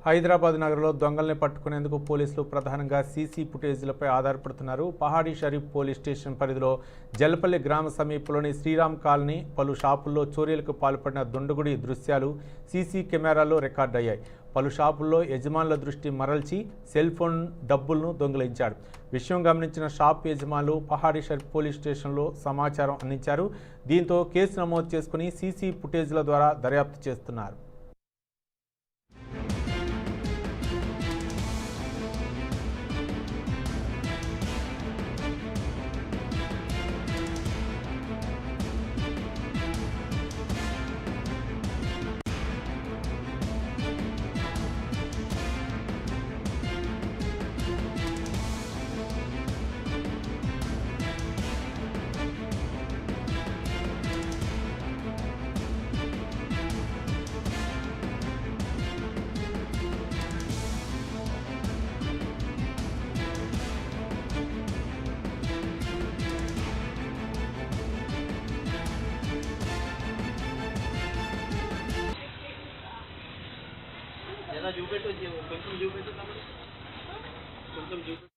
హైదరాబాద్ నగరంలో దొంగల్ని పట్టుకునేందుకు పోలీసులు ప్రధానంగా సీసీ ఫుటేజీలపై ఆధారపడుతున్నారు. పహాడీ షరీఫ్ పోలీస్ స్టేషన్ పరిధిలో జల్పల్లి గ్రామ సమీపంలోని శ్రీరామ్ కాలనీ పలు షాపుల్లో చోరీలకు పాల్పడిన దుండగుడి దృశ్యాలు సీసీ కెమెరాల్లో రికార్డయ్యాయి. పలు షాపుల్లో యజమానుల దృష్టి మరల్చి సెల్ ఫోన్ డబ్బులను దొంగిలించాడు. విషయం గమనించిన షాప్ యజమానులు పహాడీ షరీఫ్ పోలీస్ స్టేషన్లో సమాచారం అందించారు. దీంతో కేసు నమోదు చేసుకుని సీసీ ఫుటేజీల ద్వారా దర్యాప్తు చేస్తున్నారు. జరా చూపెట్టు కొంచెం చూపెట్టు కొంచెం చూపెట్టు